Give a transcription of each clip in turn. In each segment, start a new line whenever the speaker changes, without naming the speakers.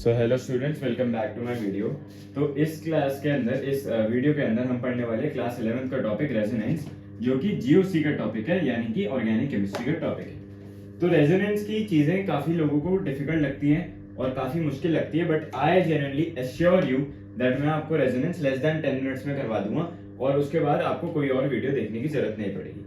So hello students, welcome back to my video. तो इस class के अंदर इस वीडियो के अंदर हम पढ़ने वाले क्लास 11th का टॉपिक रेजोनेंस, जो कि जीओसी का टॉपिक है, यानी कि ऑर्गेनिक केमिस्ट्री का टॉपिक है। तो रेजोनेंस की चीज़ें काफ़ी लोगों को डिफिकल्ट लगती हैं और काफ़ी मुश्किल लगती है, but I genuinely assure you that मैं आपको रेजोनेंस लेस दैन 10 मिनट्स में करवा दूंगा और उसके बाद आपको कोई और वीडियो देखने की जरूरत नहीं पड़ेगी।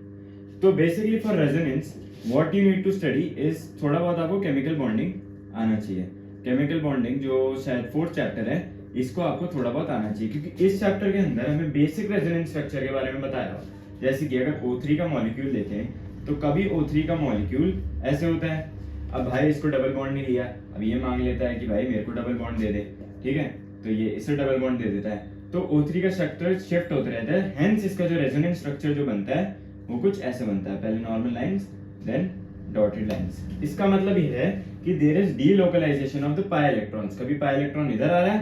तो basically for resonance what you need to study is थोड़ा बहुत आपको केमिकल बॉन्डिंग आना चाहिए। केमिकल बॉन्डिंग जो शायद 4th चैप्टर है, इसको आपको थोड़ा बहुत आना चाहिए, क्योंकि इस चैप्टर के अंदर हमें बेसिक रेजोनेंस स्ट्रक्चर के बारे में बताया। जैसे कि अगर O3 का मॉलिक्यूल देखें तो कभी O3 का मॉलिक्यूल ऐसे होता है। अब भाई इसको डबल बॉन्ड नहीं लिया, अब ये मांग लेता है कि भाई मेरे को डबल बॉन्ड दे दे, ठीक है, तो ये इसे डबल बॉन्ड दे देता है, तो O3 का स्ट्रक्चर शिफ्ट होता रहता है। हेंस इसका जो रेजोनेंस स्ट्रक्चर जो बनता है वो कुछ ऐसे बनता है, पहले normal lines then dotted lines. इसका मतलब ये है कि there is delocalization of the pi electrons. कभी पाई इलेक्ट्रॉन इधर आ रहा है,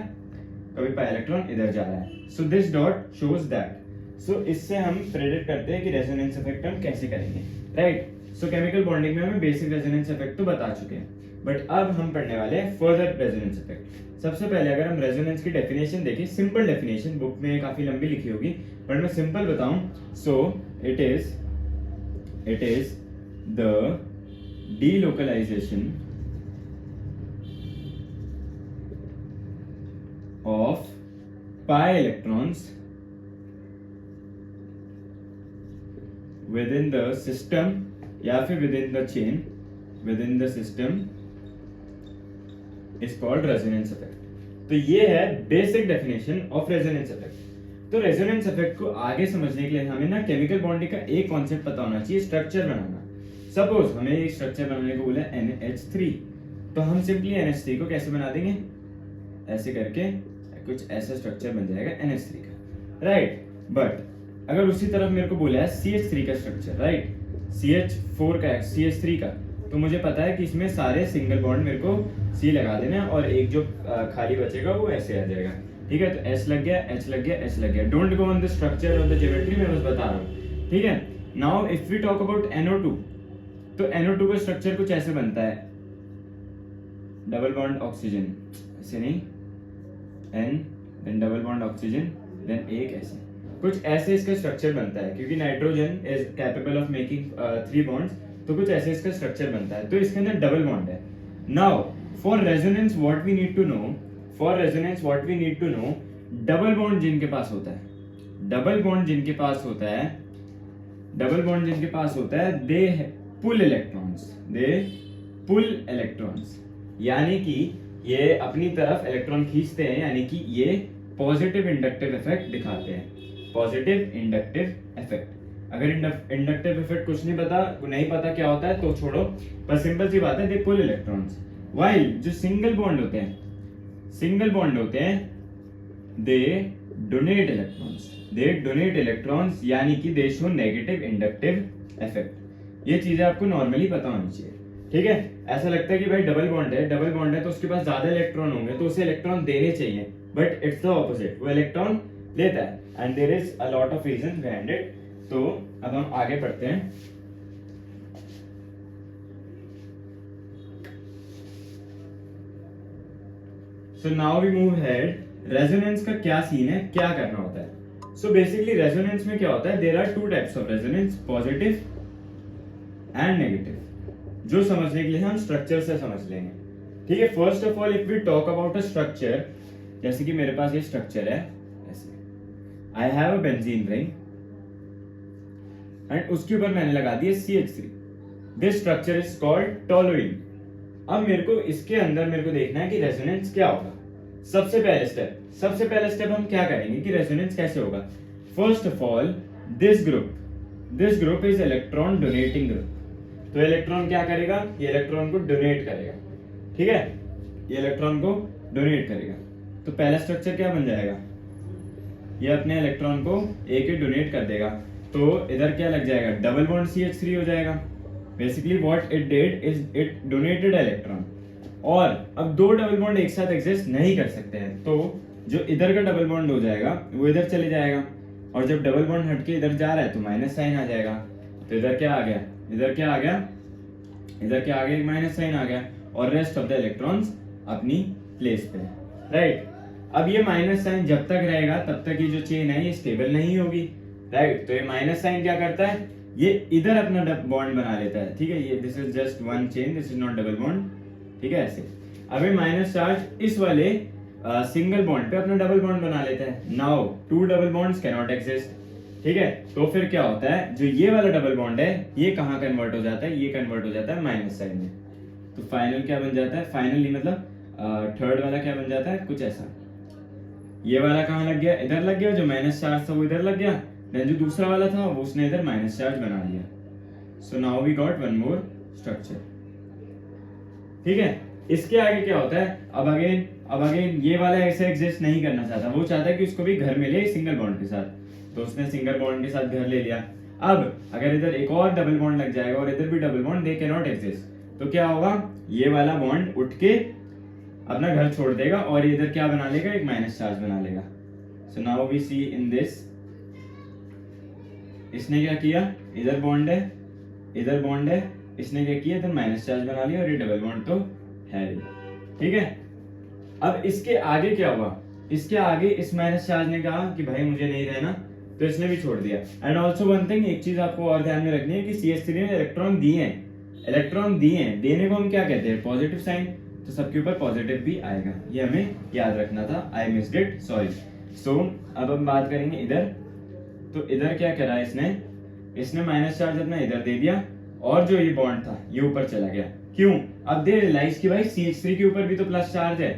कभी पाई इलेक्ट्रॉन इधर जा रहा है। So this dot shows that. So इससे हम प्रेडिक्ट करते हैं कि रेजोनेंस इफेक्ट हम कैसे करेंगे, राइट। सो केमिकल बॉन्डिंग में हमें बेसिक रेजोनेंस इफेक्ट तो बता चुके हैं, बट अब हम पढ़ने वाले हैं फर्दर रेजोनेंस इफेक्ट। सबसे पहले अगर हम रेजोनेंस की डेफिनेशन देखें, सिंपल डेफिनेशन, बुक में काफी लंबी लिखी होगी बट मैं सिंपल बताऊं। So it is the delocalization of pi electrons within the system या फिर within the chain within the system is called resonance effect। तो ये है basic definition of resonance effect. तो रेजोनेंस इफेक्ट को आगे समझने के लिए हमें ना केमिकल बॉन्डिंग का एक कॉन्सेप्ट पता होना चाहिए, स्ट्रक्चर बनाना। सपोज हमें एक स्ट्रक्चर बनाने को बोला NH3, तो हम सिंपली NH3 को कैसे बना देंगे, ऐसे करके कुछ ऐसा स्ट्रक्चर बन जाएगा NH3 का, राइट। बट अगर उसी तरफ मेरे को बोला है CH3 का स्ट्रक्चर, राइट, CH4 का, CH3 का, तो मुझे पता है कि इसमें सारे सिंगल बॉन्ड मेरे को C लगा देना है और एक जो खाली बचेगा वो ऐसे आ जाएगा, ठीक है। तो S लग गया, H लग गया, H लग गया। Don't go on the structure और द ज्योमेट्री, मैं बस बता रहा हूँ, ठीक है। Now if we talk about NO2, तो NO2 का स्ट्रक्चर कुछ ऐसे बनता है, डबल बॉन्ड ऑक्सीजन, ऐसे नहीं, N then double bond oxygen then एक ऐसे, कुछ ऐसे इसका स्ट्रक्चर बनता है। क्योंकि nitrogen is capable of making 3 bonds, तो कुछ ऐसे इसका स्ट्रक्चर बनता है, तो इसके अंदर डबल बॉन्ड है। Now for resonance what we need to know, double bond जिनके पास होता है, डबल बॉन्ड जिनके पास होता है, दे पुल इलेक्ट्रॉन्स, यानी कि ये अपनी तरफ इलेक्ट्रॉन खींचते हैं, यानी कि ये पॉजिटिव इंडक्टिव इफेक्ट दिखाते हैं, पॉजिटिव इंडक्टिव इफेक्ट। अगर इंडक्टिव इफेक्ट कुछ नहीं पता क्या होता है तो छोड़ो, पर सिंपल सी बात है, दे पुल इलेक्ट्रॉन्स। वाइल जो सिंगल बॉन्ड होते हैं दे डोनेट इलेक्ट्रॉन्स, यानी कि दे शो नेगेटिव इंडक्टिव इफेक्ट। ये चीजें आपको नॉर्मली पता होनी चाहिए, ठीक है। ऐसा लगता है कि भाई डबल बॉन्ड है तो उसके पास ज्यादा इलेक्ट्रॉन होंगे तो उसे इलेक्ट्रॉन देने चाहिए, बट इट्स द ऑपोजिट, वो इलेक्ट्रॉन लेता है, and there is a lot of reasons behind it. तो अब हम आगे बढ़ते हैं। So now we move ahead. Resonance का क्या सीन है, क्या करना होता है। सो बेसिकली रेजोनेंस में क्या होता है, there are 2 types of resonance, positive and negative. जो समझने के लिए हम स्ट्रक्चर से समझ लेंगे, ठीक है। First of all if we talk about a structure, जैसे कि मेरे पास ये स्ट्रक्चर है ऐसे, I have a benzene ring and उसके ऊपर मैंने लगा दिया CH3। This structure is called toluene. अब मेरे को इसके अंदर देखना है कि रेजोनेंस क्या होगा। सबसे पहले स्टेप हम क्या करेंगे कि रेजोनेंस कैसे होगा। First of all this group is electron donating group. तो इलेक्ट्रॉन क्या करेगा, ये इलेक्ट्रॉन को डोनेट करेगा, ठीक है, ये इलेक्ट्रॉन को डोनेट करेगा। तो पहला स्ट्रक्चर क्या बन जाएगा, ये अपने इलेक्ट्रॉन को एक ही डोनेट कर देगा, तो इधर क्या लग जाएगा, डबल बॉन्ड CH3 हो जाएगा। Basically what it did is it donated electron. और अब 2 डबल बॉन्ड एक साथ एग्जिस्ट नहीं कर सकते हैं, तो जो इधर का डबल बॉन्ड हो जाएगा वो इधर चले जाएगा, और जब डबल बॉन्ड हटके इधर जा रहा है तो माइनस साइन आ जाएगा। तो इधर क्या आ गया, एक माइनस साइन आ गया, और रेस्ट ऑफ द इलेक्ट्रॉन्स अपनी प्लेस पे, राइट। अब ये माइनस साइन जब तक रहेगा तब तक ये जो चेन है ये स्टेबल नहीं होगी, राइट। तो ये माइनस साइन क्या करता है, ये इधर अपना बॉन्ड बना लेता है, ठीक है। ये this is just one chain, this is not double bond, ठीक है, ऐसे। अब ये माइनस चार्ज इस वाले सिंगल बॉन्ड पे अपना डबल बॉन्ड बना लेता है। Now two double bonds can not exist, ठीक है। तो फिर क्या होता है, जो ये वाला डबल बॉन्ड है ये कहाँ कन्वर्ट हो जाता है, ये कन्वर्ट हो जाता है माइनस साइन में। तो फाइनल क्या बन जाता है, फाइनली मतलब थर्ड वाला क्या बन जाता है, कुछ ऐसा। ये वाला कहाँ लग गया, इधर लग गया, जो माइनस चार्ज था वो इधर लग गया, देन जो दूसरा वाला था वो उसने इधर माइनस चार्ज बना दिया। So now we got one more structure, ठीक है। इसके आगे क्या होता है, अब अगेन ये वाला ऐसे एग्जिस्ट नहीं करना चाहता, वो चाहता है कि उसको भी घर मिले सिंगल बॉन्ड के साथ, तो उसने सिंगल बॉन्ड के साथ घर ले लिया। अब अगर इधर एक और डबल बॉन्ड लग जाएगा और इधर भी double bond, they can not exist, तो क्या होगा, ये वाला बॉन्ड उठ के अपना घर छोड़ देगा और इधर क्या बना लेगा, एक माइनस चार्ज बना लेगा। So now we see in this, इसने क्या किया, इधर बॉन्ड है, इधर बॉन्ड है, इसने क्या किया, इधर माइनस चार्ज बना लिया और ये डबल बॉन्ड तो है ही, ठीक है। अब इसके आगे क्या हुआ, इसके आगे इस माइनस चार्ज ने कहा कि भाई मुझे नहीं रहना, तो इसने भी छोड़ दिया। एंड ऑल्सो वन थिंग, एक चीज आपको और ध्यान में रखनी है कि CH3 ने इलेक्ट्रॉन दिए हैं, देने को हम क्या कहते हैं, पॉजिटिव साइन, तो सबके ऊपर पॉजिटिव भी आएगा, ये हमें याद रखना था। I missed it, sorry. So अब हम बात करेंगे इधर, तो इधर क्या करा इसने माइनस चार्ज अपना इधर दे दिया और जो ये बॉन्ड था ये ऊपर चला गया। क्यों, अब दे रियलाइज कि भाई CH3 के ऊपर भी तो प्लस चार्ज है,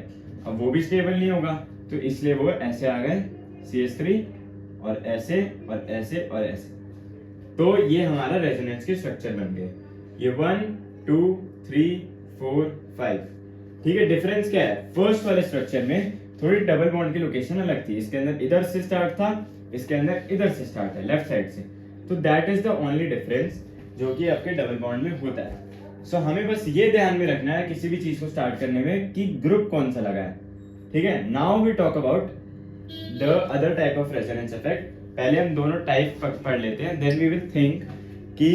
अब वो भी स्टेबल नहीं होगा, तो इसलिए वो ऐसे आ गए CH3 और ऐसे और ऐसे और ऐसे। तो ये हमारा रेजोनेंस के स्ट्रक्चर बन गए, ये 1 2 3 4 5, ठीक है। डिफरेंस क्या है, फर्स्ट वाले स्ट्रक्चर में थोड़ी डबल बॉन्ड की लोकेशन अलग थी, इसके अंदर इधर से स्टार्ट था, इसके अंदर इधर से स्टार्ट है, लेफ्ट साइड से। तो that is the only difference जो कि आपके डबल बॉन्ड में होता है। सो हमें बस ये ध्यान में रखना है किसी भी चीज को स्टार्ट करने में कि ग्रुप कौन सा लगा है, ठीक है। Now we talk about the other type of resonance effect. पहले हम दोनों टाइप पढ़ लेते हैं, देन वी विल थिंक कि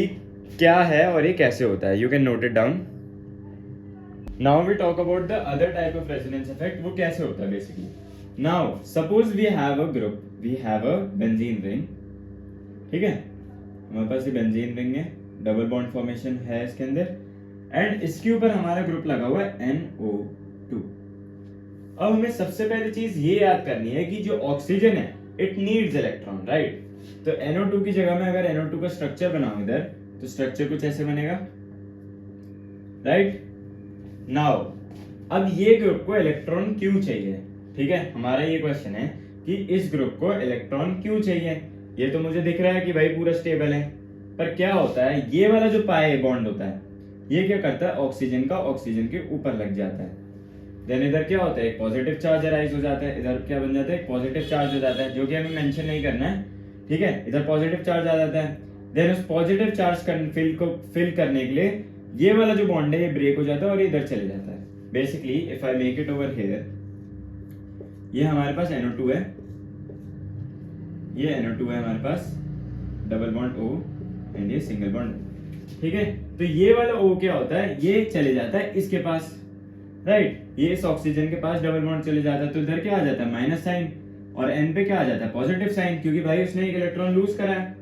क्या है और ये कैसे होता है। You can note it down. Now we talk about the other type of resonance effect, वो कैसे होता है basically. Now suppose we have a group, we have a benzene ring, ठीक है। हमारे पास ये बेंजीन रिंग है, डबल बॉन्ड फॉर्मेशन है इसके अंदर, एंड इसके ऊपर हमारा ग्रुप लगा हुआ है NO2। अब हमें सबसे पहली चीज ये याद करनी है कि जो ऑक्सीजन है इट नीड्स इलेक्ट्रॉन, राइट। तो NO2 की जगह में अगर NO2 का स्ट्रक्चर बनाऊं इधर, तो स्ट्रक्चर कुछ ऐसे बनेगा, राइट। नाउ अब ये ग्रुप को इलेक्ट्रॉन क्यों चाहिए, ठीक है। हमारा ये क्वेश्चन है कि इस ग्रुप को इलेक्ट्रॉन क्यों चाहिए। ये तो मुझे दिख रहा है कि भाई पूरा स्टेबल है, पर क्या होता है, ये वाला जो पाई बॉन्ड होता है ये क्या करता है, ऑक्सीजन का ऑक्सीजन के ऊपर लग जाता है। देन इधर क्या होता है, एक पॉजिटिव चार्ज अराइज हो जाता है, इधर क्या बन जाता है, एक पॉजिटिव चार्ज हो जाता है, जो कि हमें मेंशन नहीं करना है, ठीक है। इधर पॉजिटिव चार्ज आ जाता है, देन उस पॉजिटिव चार्ज फिल करने के लिए ये वाला जो बॉन्ड है ये ब्रेक हो जाता है और इधर चले जाता है। Basically if I make it over here, ये हमारे पास NO2 है, ये NO2 है हमारे पास, डबल बॉन्ड O एंड ये सिंगल बॉन्ड, ठीक है। तो ये वाला O क्या होता है, ये चले जाता है इसके पास, राइट। ये इस ऑक्सीजन के पास डबल बॉन्ड चले जाता है, तो इधर क्या आ जाता है, माइनस साइन, और N पे क्या आ जाता है, पॉजिटिव साइन, क्योंकि भाई उसने एक इलेक्ट्रॉन लूज करा है।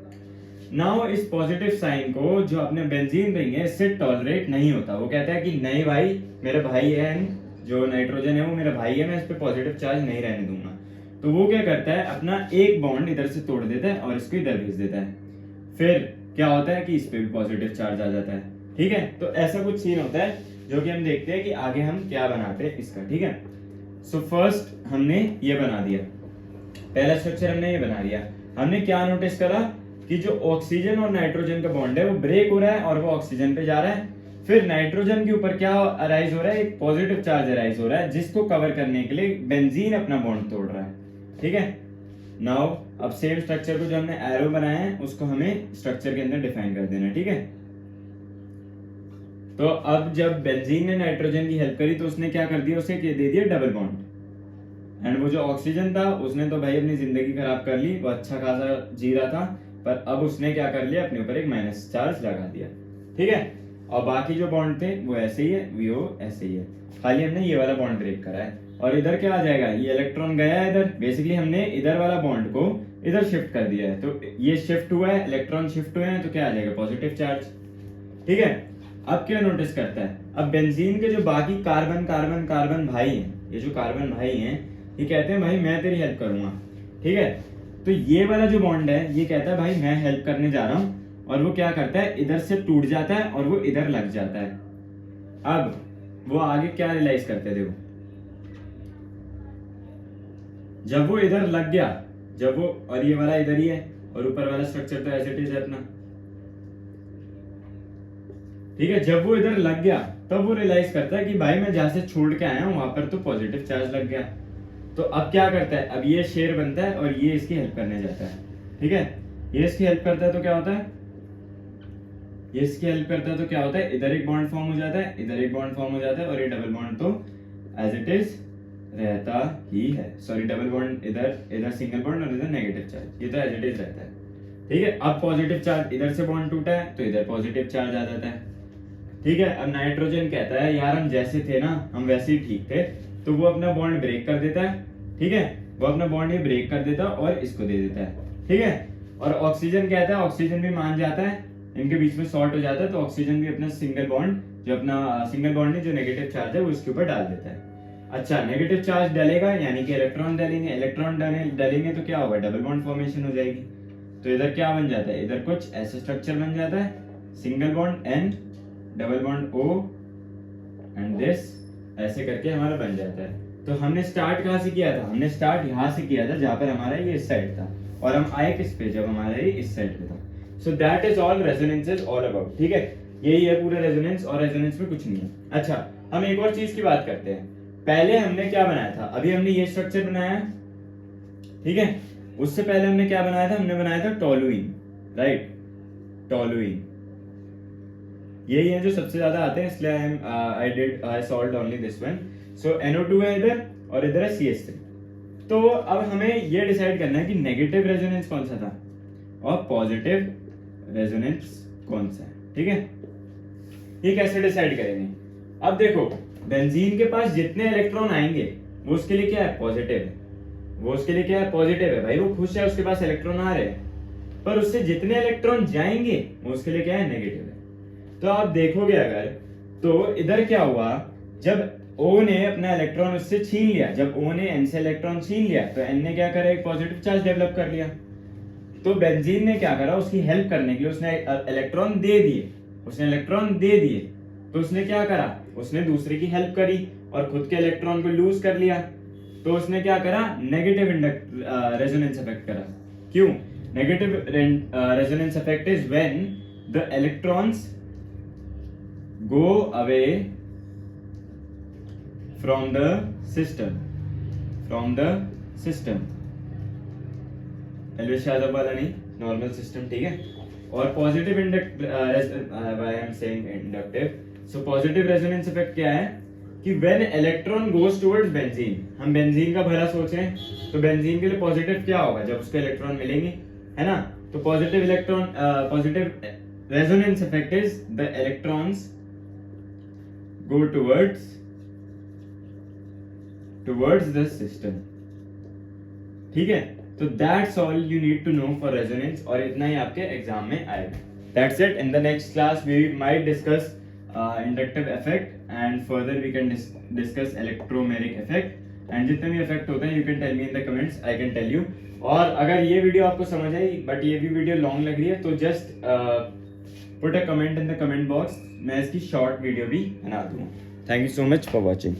नाउ इस पॉजिटिव साइन को जो अपने बेंजीन रिंग है इससे टॉलरेट नहीं होता, वो कहता है कि नहीं भाई मेरा भाई है, जो नाइट्रोजन है वो मेरा भाई है, मैं इस पे पॉजिटिव चार्ज नहीं रहने दूंगा। तो वो क्या करता है, अपना एक बॉन्ड इधर से तोड़ देता है और इसको इधर भेज देता है। फिर क्या होता है कि इस पे भी पॉजिटिव चार्ज आ जाता है, ठीक है। तो ऐसा कुछ सीन होता है जो कि हम देखते हैं कि आगे हम क्या बनाते हैं इसका, ठीक है। सो फर्स्ट हमने ये बना दिया, पहला स्ट्रक्चर हमने ये बना दिया। हमने क्या नोटिस करा कि जो ऑक्सीजन और नाइट्रोजन का बॉन्ड है वो ब्रेक हो रहा है और वो ऑक्सीजन पे जा रहा है। फिर नाइट्रोजन के ऊपर क्या अराइज हो रहा है, एक पॉजिटिव चार्ज अराइज हो रहा है, जिसको कवर करने के लिए बेंजीन अपना बॉन्ड तोड़ रहा है, ठीक है। नाउ अब सेम स्ट्रक्चर को जो हमने एरो बनाया है उसको हमें स्ट्रक्चर के अंदर डिफाइन कर देना है, ठीक है। तो अब जब बेंजीन ने नाइट्रोजन की हेल्प करी तो उसने क्या कर दिया, उसे दे दिया डबल बॉन्ड, एंड वो जो ऑक्सीजन था उसने तो भाई अपनी जिंदगी खराब कर ली, वो अच्छा खासा जी रहा था, पर अब उसने क्या कर लिया, अपने ऊपर एक माइनस चार्ज लगा दिया, ठीक है। और बाकी जो बॉन्ड थे वो ऐसे ही है, वो ऐसे ही है, खाली हमने ये वाला बॉन्ड ब्रेक करा है। और इधर क्या आ जाएगा, ये इलेक्ट्रॉन गया है इधर, बेसिकली हमने इधर वाला बॉन्ड को इधर शिफ्ट कर दिया है, तो ये शिफ्ट हुआ है, इलेक्ट्रॉन शिफ्ट हुए हैं, तो क्या आ जाएगा पॉजिटिव चार्ज। ठीक है, अब क्या नोटिस करता है, अब बेंजीन के जो बाकी कार्बन कार्बन कार्बन भाई हैं, ये जो कार्बन भाई हैं, ये कहते हैं भाई मैं तेरी हेल्प करूंगा। ठीक है, तो ये वाला जो बॉन्ड है ये कहता है भाई मैं हेल्प करने जा रहा हूं, और वो क्या करता है, इधर से टूट जाता है और वो इधर लग जाता है। अब वो आगे क्या रियलाइज करते हैं, देखो जब वो इधर लग गया, जब वो, और ये वाला इधर ही है, और ऊपर वाला स्ट्रक्चर तो एज इट इज है अपना। ठीक है, जब वो इधर लग गया तब वो रियलाइज करता है कि भाई मैं जहां से छोड़ के आया हूं वहां पर तो पॉजिटिव चार्ज लग गया। तो अब क्या करता है, अब ये शेयर बनता है और ये इसकी हेल्प करने जाता है। ठीक है, ये इसकी हेल्प करता है तो क्या होता है, ये इसकी हेल्प करता है तो क्या होता है, इधर एक बॉन्ड फॉर्म हो जाता है, इधर एक बॉन्ड फॉर्म हो जाता है, और ये डबल बॉन्ड तो एज इट इज रहता ही है। सॉरी, डबल बॉन्ड इधर, इधर सिंगल बॉन्ड और इधर नेगेटिव चार्ज, ये तो एज इट इज रहता है। ठीक है, अब पॉजिटिव चार्ज, इधर से बॉन्ड टूटा है तो इधर पॉजिटिव चार्ज आ जाता है। ठीक है, अब नाइट्रोजन कहता है यार हम जैसे थे ना हम वैसे ही ठीक थे, तो वो अपना बॉन्ड ब्रेक कर देता है। ठीक है, वो अपना बॉन्ड ही ब्रेक कर देता है और इसको दे देता है। ठीक है, और ऑक्सीजन कहता है, ऑक्सीजन भी मान जाता है, इनके बीच में शॉर्ट हो जाता है, तो ऑक्सीजन भी अपना सिंगल बॉन्ड, जो अपना सिंगल बॉन्ड नहीं जो नेगेटिव चार्ज है वो इसके ऊपर डाल देता है। अच्छा, नेगेटिव चार्ज डलेगा यानी कि इलेक्ट्रॉन डलेंगे, इलेक्ट्रॉन डलेंगे तो क्या होगा, डबल बॉन्ड फॉर्मेशन हो जाएगी। तो इधर क्या बन जाता है, इधर कुछ ऐसा स्ट्रक्चर बन जाता है, single bond N, double bond O and this, ऐसे करके हमारा बन जाता है। तो हमने स्टार्ट कहाँ से किया था, हमने स्टार्ट यहाँ से किया था जहाँ पर हमारा ये इस साइड था, और हम आए किस पे, जब हमारा ये इस साइड पे था। So that is all resonance is all about. ठीक है, यही है पूरा रेजोनेंस, और रेजोनेंस में कुछ नहीं है। अच्छा, हम एक और चीज की बात करते हैं। पहले हमने क्या बनाया था, अभी हमने ये स्ट्रक्चर बनाया, ठीक है, उससे पहले हमने क्या बनाया था, हमने बनाया था टोलुइन, राइट, टोलुइन। यही है जो सबसे ज्यादा आते हैं, इसलिए I solved only this one. So NO2 है इधर और इधर है CH3। तो अब हमें ये डिसाइड करना है कि नेगेटिव रेजोनेंस कौन सा था और पॉजिटिव रेजोनेंस कौन सा है। ठीक है, ये कैसे डिसाइड करेंगे, अब देखो बेंजीन के पास जितने इलेक्ट्रॉन आएंगे वो उसके लिए क्या है, पॉजिटिव है, वो उसके लिए क्या है, पॉजिटिव है भाई, वो खुश है उसके पास इलेक्ट्रॉन आ रहे हैं। पर उससे जितने इलेक्ट्रॉन जाएंगे वो उसके लिए क्या है, नेगेटिव है। तो आप देखोगे अगर, तो इधर क्या हुआ, जब O ने अपना इलेक्ट्रॉन उससे छीन लिया, जब O ने N से इलेक्ट्रॉन छीन लिया तो N ने क्या करा, एक पॉजिटिव चार्ज डेवलप कर लिया। तो बेंजीन ने क्या करा, उसकी हेल्प करने के लिए उसने इलेक्ट्रॉन दे दिए, उसने इलेक्ट्रॉन दे दिए, तो उसने क्या करा, उसने दूसरे की हेल्प करी और खुद के इलेक्ट्रॉन को लूज कर लिया। तो उसने क्या करा, नेगेटिव रेजोनेंस इफेक्ट करा। क्यों, negative resonance effect is when the electrons go away from the system, Elvis Yadav वाला नहीं, नॉर्मल सिस्टम। ठीक है, और positive inductive, so positive resonance effect क्या है कि when electron goes towards benzene, हम बेंजीन का भला सोच रहे हैं तो बेंजीन के लिए पॉजिटिव क्या होगा, जब उसको इलेक्ट्रॉन मिलेंगे, है ना। तो positive electron, positive resonance effect is the electrons go towards the system। ठीक है, तो that's all you need to know for resonance, और इतना ही आपके एग्जाम में आएगा। That's it. In the next class we might discuss inductive effect and further we can discuss electromagnetic effect, and जितने भी effect होते हैं you can tell me in the comments, I can tell you। और अगर ये video आपको समझ आई but ये भी वीडियो लॉन्ग लग रही है तो just put a comment in the comment box, मैं इसकी शॉर्ट वीडियो भी बना दूंगा। Thank you so much for watching.